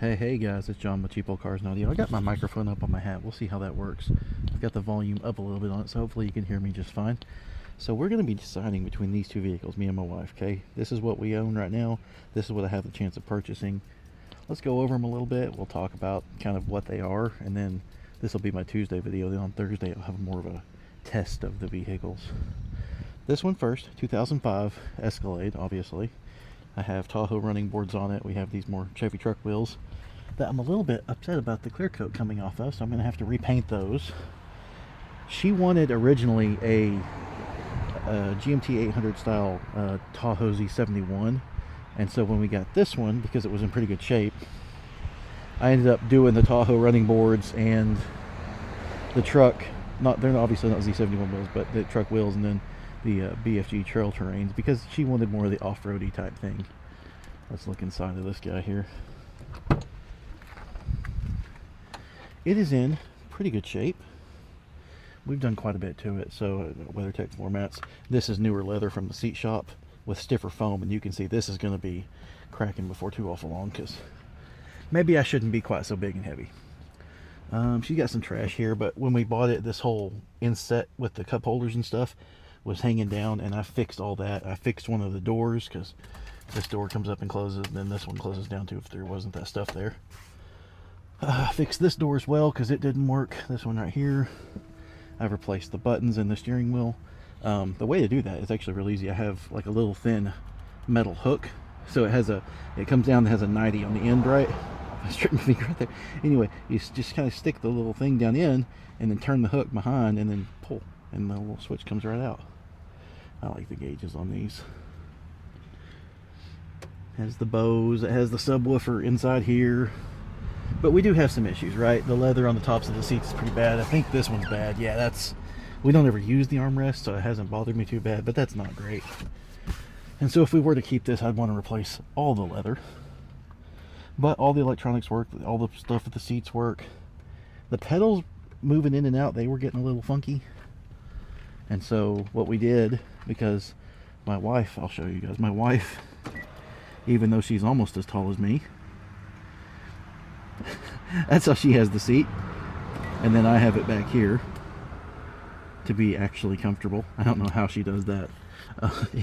Hey guys, it's John with Cheapo Cars and Audio. I got my microphone up on my hat. We'll see how that works. I've got the volume up a little bit on it, so hopefully you can hear me just fine. So we're going to be deciding between these two vehicles, me and my wife, okay? This is what we own right now. This is what I have the chance of purchasing. Let's go over them a little bit. We'll talk about kind of what they are, and then this will be my Tuesday video. Then on Thursday I'll have more of a test of the vehicles. This one first, 2005 Escalade, obviously. I have Tahoe running boards on it. We have these more Chevy truck wheels that I'm a little bit upset about the clear coat coming off of, so I'm going to have to repaint those. She wanted originally a GMT 800 style Tahoe Z71, and so when we got this one, because it was in pretty good shape, I ended up doing the Tahoe running boards and the truck, they're obviously not Z71 wheels, but the truck wheels, and then the BFG trail terrains, because she wanted more of the off-roady type thing. Let's look inside of this guy here. It is in pretty good shape. We've done quite a bit to it. So WeatherTech floor mats. This is newer leather from the seat shop with stiffer foam, and you can see this is going to be cracking before too awful long, because maybe I shouldn't be quite so big and heavy. She's got some trash here, but when we bought it, this whole inset with the cup holders and stuff was hanging down, and I fixed all that. I fixed one of the doors, because this door comes up and closes, and then this one closes down too if there wasn't that stuff there. I fixed this door as well because it didn't work. This one right here. I've replaced the buttons in the steering wheel. The way to do that is actually really easy. I have like a little thin metal hook, so it comes down, it has a 90 on the end, right? I straightened my finger right there. Anyway, you just kind of stick the little thing down in and then turn the hook behind and then pull, and the little switch comes right out. I like the gauges on these. It has the Bose, it has the subwoofer inside here. But we do have some issues, right? The leather on the tops of the seats is pretty bad. I think this one's bad. Yeah, we don't ever use the armrest, so it hasn't bothered me too bad, but that's not great. And so if we were to keep this, I'd want to replace all the leather. But all the electronics work, all the stuff with the seats work. The pedals moving in and out, they were getting a little funky. And so what we did, because my wife, I'll show you guys, my wife, even though she's almost as tall as me, that's how she has the seat, and then I have it back here to be actually comfortable. I don't know how she does that.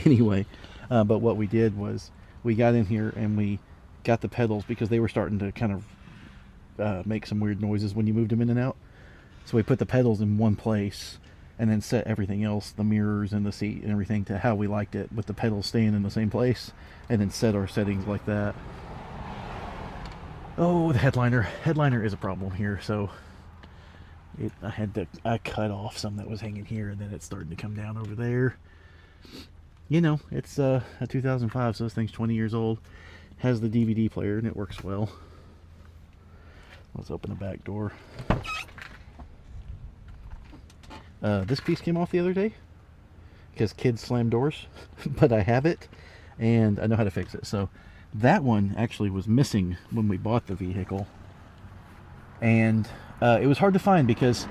Anyway, but what we did was we got in here and we got the pedals, because they were starting to kind of make some weird noises when you moved them in and out. So we put the pedals in one place and then set everything else, the mirrors and the seat and everything, to how we liked it, with the pedals staying in the same place, and then set our settings like that. Oh, the headliner. Headliner is a problem here, so I cut off some that was hanging here, and then it's starting to come down over there. You know, it's a 2005, so this thing's 20 years old. Has the DVD player, and it works well. Let's open the back door. This piece came off the other day because kids slam doors, but I have it, and I know how to fix it. So that one actually was missing when we bought the vehicle, and it was hard to find because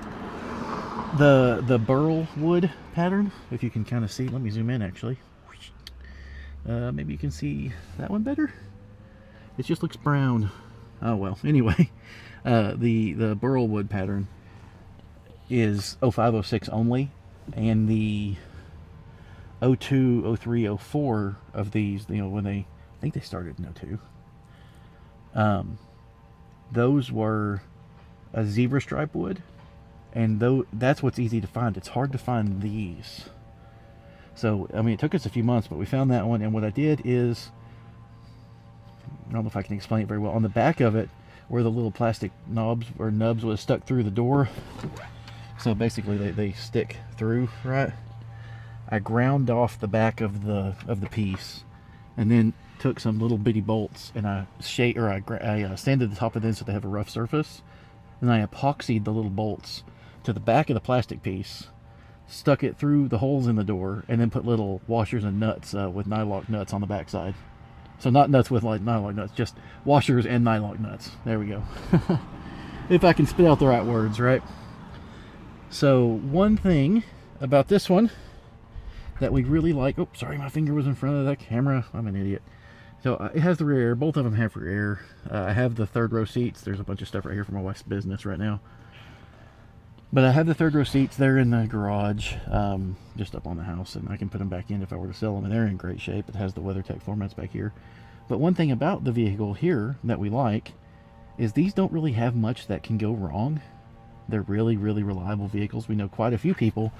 the burl wood pattern, if you can kind of see, let me zoom in actually, maybe you can see that one better. It just looks brown. Oh well, anyway, the burl wood pattern is 05, 06 only, and the 02, 03, 04 of these, you know, when I think they started in 02. Those were a zebra stripe wood, and that's what's easy to find. It's hard to find these. So, I mean, it took us a few months, but we found that one, and what I did is, I don't know if I can explain it very well, on the back of it, where the little plastic knobs or nubs was stuck through the door, so basically they stick through, right? I ground off the back of the piece, and then took some little bitty bolts, and I sanded the top of them so they have a rough surface, and I epoxied the little bolts to the back of the plastic piece, stuck it through the holes in the door, and then put little washers and nuts with nylock nuts on the back side. So not nuts with like nylock nuts, just washers and nylock nuts. There we go. If I can spit out the right words, right? So one thing about this one that we really like, oh sorry, my finger was in front of that camera, I'm an idiot. So it has the rear air. Both of them have rear air. I have the third row seats. There's a bunch of stuff right here for my wife's business right now. But I have the third row seats. They're in the garage, just up on the house, and I can put them back in if I were to sell them, and they're in great shape. It has the WeatherTech floor mats back here. But one thing about the vehicle here that we like is these don't really have much that can go wrong. They're really, really reliable vehicles. We know quite a few people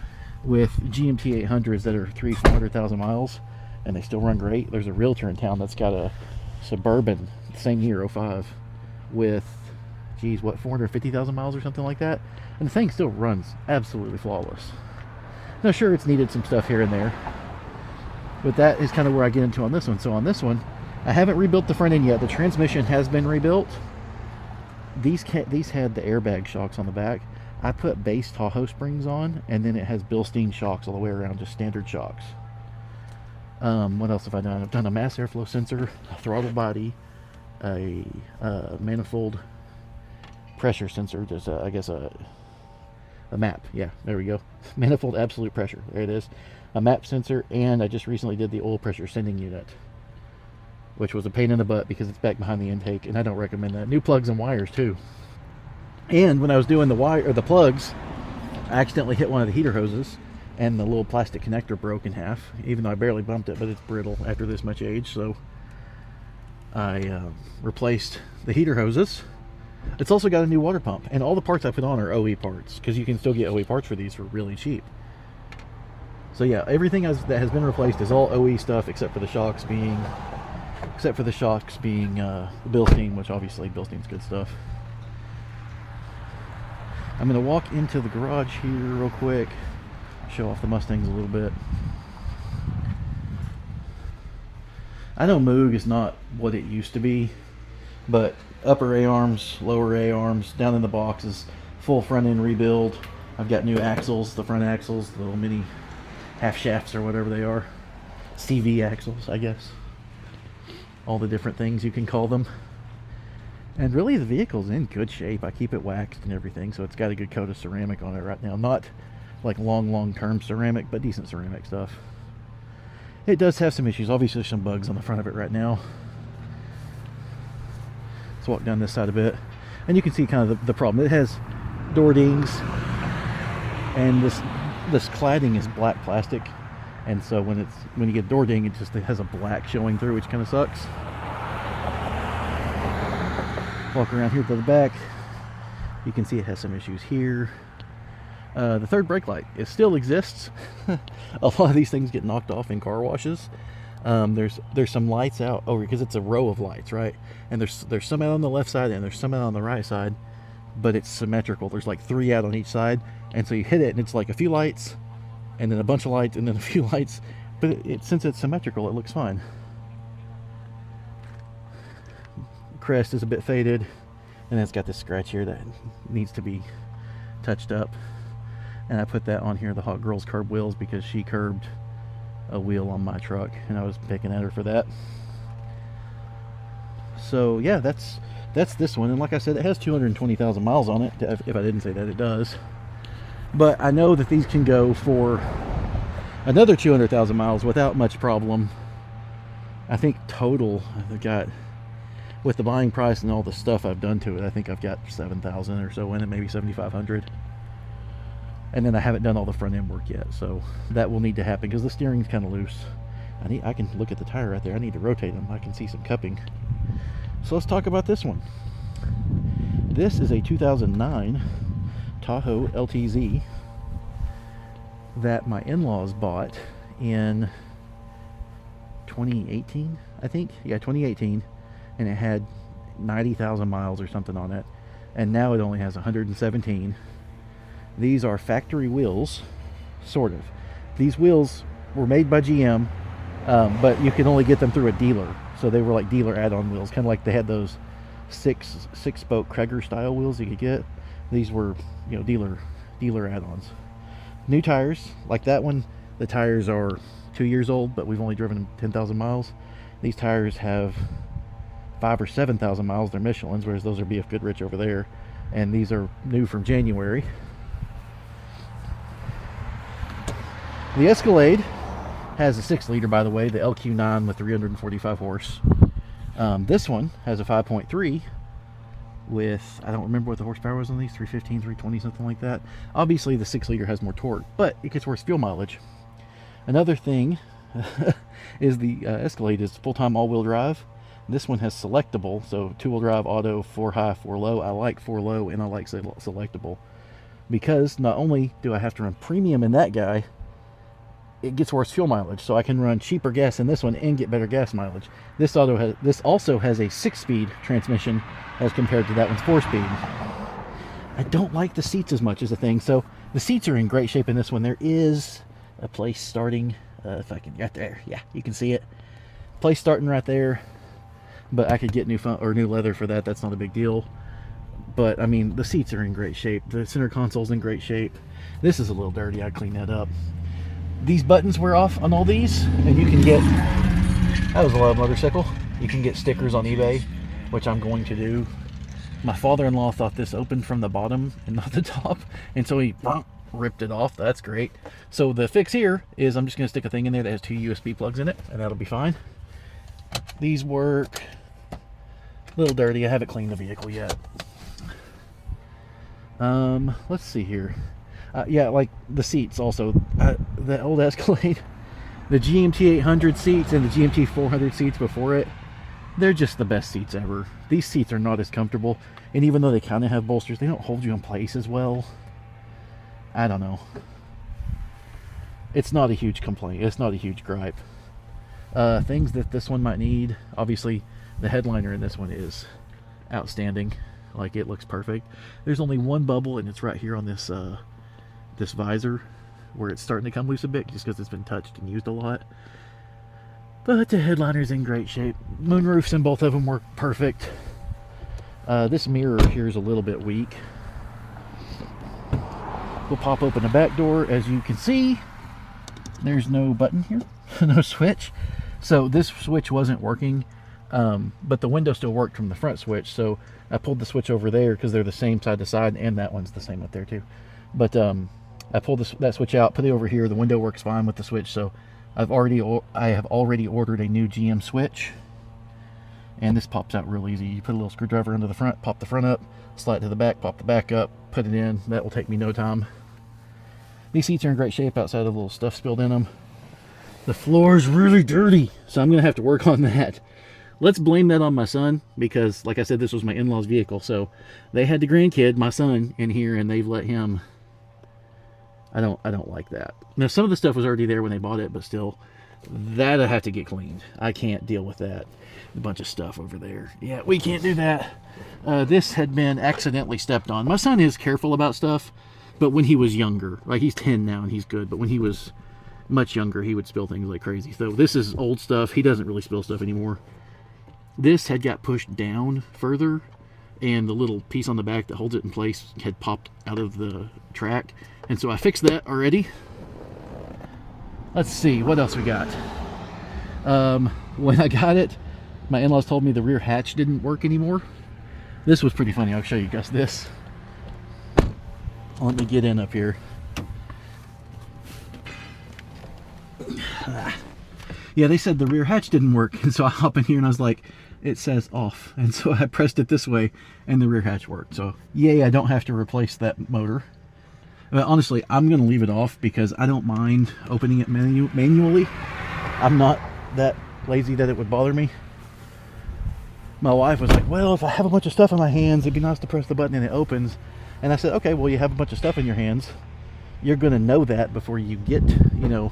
with GMT 800s that are 300,000 miles, and they still run great. There's a realtor in town that's got a Suburban, same year, 05, with, geez, what, 450,000 miles or something like that? And the thing still runs absolutely flawless. Now, sure, it's needed some stuff here and there, but that is kind of where I get into on this one. So on this one, I haven't rebuilt the front end yet. The transmission has been rebuilt. These had the airbag shocks on the back. I put base Tahoe springs on, and then it has Bilstein shocks all the way around, just standard shocks. What else have I done? I've done a mass airflow sensor, a throttle body, a manifold pressure sensor, just I guess a map. Yeah, there we go. Manifold absolute pressure. There it is. A map sensor, and I just recently did the oil pressure sending unit, which was a pain in the butt because it's back behind the intake, and I don't recommend that. New plugs and wires too. And when I was doing the plugs, I accidentally hit one of the heater hoses, and the little plastic connector broke in half, even though I barely bumped it, but it's brittle after this much age, so I replaced the heater hoses. It's also got a new water pump, and all the parts I put on are OE parts, because you can still get OE parts for these for really cheap. So yeah, everything that has been replaced is all OE stuff, except for the shocks being Bilstein, which obviously Bilstein's good stuff. I'm going to walk into the garage here real quick, show off the Mustangs a little bit. I know Moog is not what it used to be, but upper A-arms, lower A-arms, down in the boxes, full front end rebuild. I've got new axles, the front axles, the little mini half shafts or whatever they are. CV axles, I guess. All the different things you can call them. And really the vehicle's in good shape. I keep it waxed and everything, so it's got a good coat of ceramic on it right now. Not like long-term ceramic, but decent ceramic stuff. It does have some issues. Obviously some bugs on the front of it right now. Let's walk down this side a bit, and you can see kind of the problem. It has door dings, and this cladding is black plastic, and so when you get door ding, it has a black showing through, which kind of sucks. Walk around here to the back, you can see it has some issues here. The third brake light, it still exists. A lot of these things get knocked off in car washes. There's some lights out over, because it's a row of lights, right? And there's some out on the left side and there's some out on the right side, but it's symmetrical. There's like 3 out on each side, and so you hit it and it's like a few lights and then a bunch of lights and then a few lights, but since it's symmetrical, it looks fine. Crest is a bit faded, and it's got this scratch here that needs to be touched up, and I put that on here, the Hot Girls curb wheels, because she curbed a wheel on my truck and I was picking at her for that. So yeah, that's this one, and like I said, it has 220,000 miles on it. If I didn't say that, it does. But I know that these can go for another 200,000 miles without much problem. I think total I've got, with the buying price and all the stuff I've done to it, I think I've got 7,000 or so in it, maybe 7,500. And then I haven't done all the front end work yet, so that will need to happen because the steering's kind of loose. I can look at the tire right there. I need to rotate them. I can see some cupping. So let's talk about this one. This is a 2009 Tahoe LTZ that my in-laws bought in 2018, I think. Yeah, 2018. And it had 90,000 miles or something on it, and now it only has 117. These are factory wheels, sort of. These wheels were made by GM, but you can only get them through a dealer, so they were like dealer add-on wheels, kind of like they had those six-spoke Kreger style wheels you could get. These were, dealer add-ons. New tires, like that one, the tires are 2 years old, but we've only driven them 10,000 miles. These tires have 5,000 or 7,000 miles. They're Michelin's, whereas those are BF Goodrich over there, and these are new from January. The Escalade has a 6-liter, by the way, the LQ9 with 345 horse. This one has a 5.3 with, I don't remember what the horsepower was on these, 315, 320, something like that. Obviously the 6-liter has more torque, but it gets worse fuel mileage. Another thing is the Escalade is full-time all-wheel drive. This one has selectable, so 2-wheel drive, auto, 4 high, 4 low. I like 4 low and I like selectable, because not only do I have to run premium in that guy, it gets worse fuel mileage, so I can run cheaper gas in this one and get better gas mileage. This also has a 6-speed transmission as compared to that one's 4-speed. I don't like the seats as much as the thing, so the seats are in great shape in this one. There is a place starting, if I can get there, yeah, you can see it. Place starting right there, but I could get new leather for that. That's not a big deal. But I mean, the seats are in great shape. The center console's in great shape. This is a little dirty. I'd clean that up. These buttons wear off on all these, and you can get, that was a lot of motorcycle. You can get stickers on eBay, which I'm going to do. My father-in-law thought this opened from the bottom and not the top, and so he ripped it off. That's great. So the fix here is I'm just going to stick a thing in there that has 2 USB plugs in it, and that'll be fine. These work. A little dirty. I haven't cleaned the vehicle yet. Let's see here. Yeah, like the seats also. The old Escalade, the GMT 800 seats and the GMT 400 seats before it, they're just the best seats ever. These seats are not as comfortable, and even though they kind of have bolsters, they don't hold you in place as well. I don't know. It's not a huge complaint. It's not a huge gripe. Things that this one might need, obviously the headliner in this one is outstanding. Like, it looks perfect. There's only one bubble, and it's right here on this this visor where it's starting to come loose a bit, just because it's been touched and used a lot. But the headliner's in great shape. Moonroofs in both of them work perfect. This mirror here is a little bit weak. We'll pop open the back door. As you can see, there's no button here, no switch. So this switch wasn't working, but the window still worked from the front switch. So I pulled the switch over there because they're the same side to side, and that one's the same up there too. But I pulled that switch out, put it over here. The window works fine with the switch. So I have already ordered a new GM switch, and this pops out real easy. You put a little screwdriver into the front, pop the front up, slide to the back, pop the back up, put it in. That will take me no time. These seats are in great shape outside of a little stuff spilled in them. The floor is really dirty, so I'm going to have to work on that. Let's blame that on my son, because like I said, this was my in-laws vehicle, so they had the grandkid, my son, in here, and they've let him. I don't like that. Now, some of the stuff was already there when they bought it, but still, that I have to get cleaned. I can't deal with that. A bunch of stuff over there. Yeah, we can't do that. This had been accidentally stepped on. My son is careful about stuff, but when he was younger, like he's 10 now and he's good, but when he was much younger, he would spill things like crazy. So this is old stuff. He doesn't really spill stuff anymore. This had got pushed down further, and the little piece on the back that holds it in place had popped out of the track, and so I fixed that already. Let's see what else we got. When I got it, my in-laws told me the rear hatch didn't work anymore. This was pretty funny. I'll show you guys this. Let me get in up here. Yeah, they said the rear hatch didn't work, and so I hop in here and I was like, it says off, and so I pressed it this way and the rear hatch worked. So yay, I don't have to replace that motor. But honestly, I'm gonna leave it off because I don't mind opening it manually. I'm not that lazy that it would bother me. My wife was like, well, if I have a bunch of stuff in my hands, it'd be nice to press the button and it opens. And I said, okay, well, you have a bunch of stuff in your hands, you're gonna know that before you get, you know,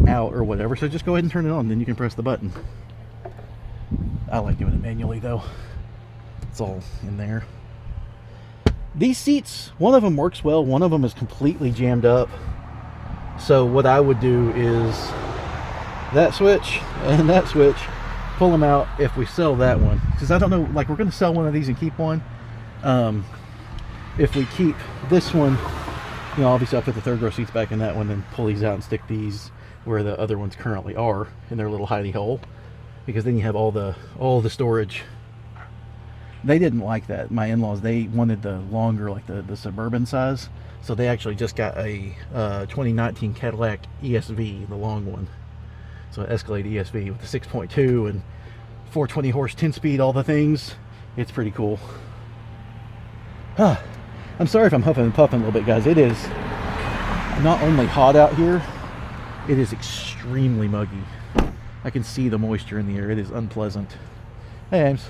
out or whatever, so just go ahead and turn it on, then you can press the button. I like doing it manually though. It's all in there. These seats, one of them works well, one of them is completely jammed up. So what I would do is that switch and that switch, pull them out if we sell that one, because I don't know, like, we're going to sell one of these and keep one. If we keep this one, you know, obviously I'll put the third row seats back in that one and pull these out and stick these where the other ones currently are in their little hidey hole, because then you have all the storage. They didn't like that. My in-laws, they wanted the longer, like the Suburban size, so they actually just got a 2019 Cadillac ESV, the long one. So Escalade ESV with the 6.2 and 420 horse, 10 speed, all the things. It's pretty cool. I'm sorry if I'm huffing and puffing a little bit, guys. It is not only hot out here, it is extremely muggy. I can see the moisture in the air. It is unpleasant. Hey, Ames.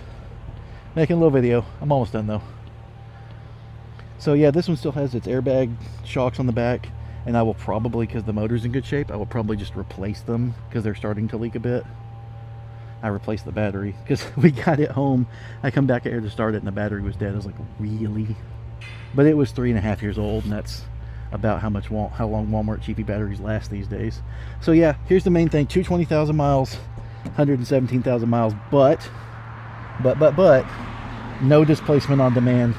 Making a little video. I'm almost done, though. So, yeah, this one still has its airbag shocks on the back. And I will probably, because the motor's in good shape, I will probably just replace them because they're starting to leak a bit. I replaced the battery because we got it home. I come back here to start it and the battery was dead. I was like, really? But it was 3.5 years old, and that's about how long Walmart cheapy batteries last these days. So yeah, here's the main thing: 220,000 miles, 117,000 miles, but no displacement on demand.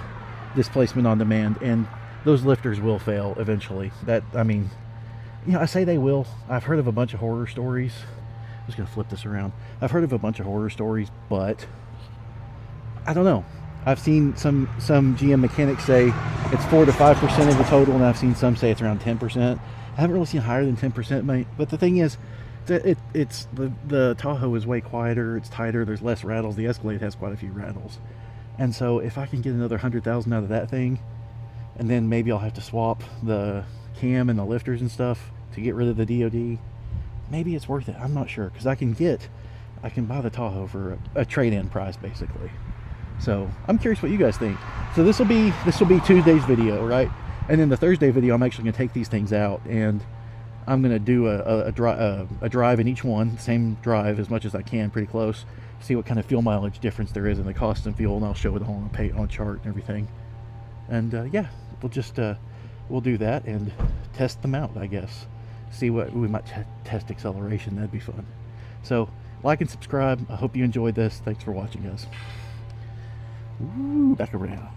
Displacement on demand, and those lifters will fail eventually. That, I mean, you know, I say they will. I've heard of a bunch of horror stories. I'm just gonna flip this around. I've heard of a bunch of horror stories, but I don't know. I've seen some GM mechanics say it's 4 to 5% of the total, and I've seen some say it's around 10%. I haven't really seen higher than 10%, mate. But the thing is, it's the Tahoe is way quieter. It's tighter. There's less rattles. The Escalade has quite a few rattles, and so if I can get another 100,000 out of that thing, and then maybe I'll have to swap the cam and the lifters and stuff to get rid of the DOD. Maybe it's worth it. I'm not sure, because I can buy the Tahoe for a trade-in price, basically. So I'm curious what you guys think. So this will be Tuesday's video, right? And then the Thursday video, I'm actually going to take these things out, and I'm going to do a drive in each one, same drive as much as I can, pretty close. See what kind of fuel mileage difference there is in the cost and fuel, and I'll show it all on a chart and everything. And yeah, we'll do that and test them out, I guess. See what we might test acceleration. That'd be fun. So like and subscribe. I hope you enjoyed this. Thanks for watching, guys. Ooh, back around.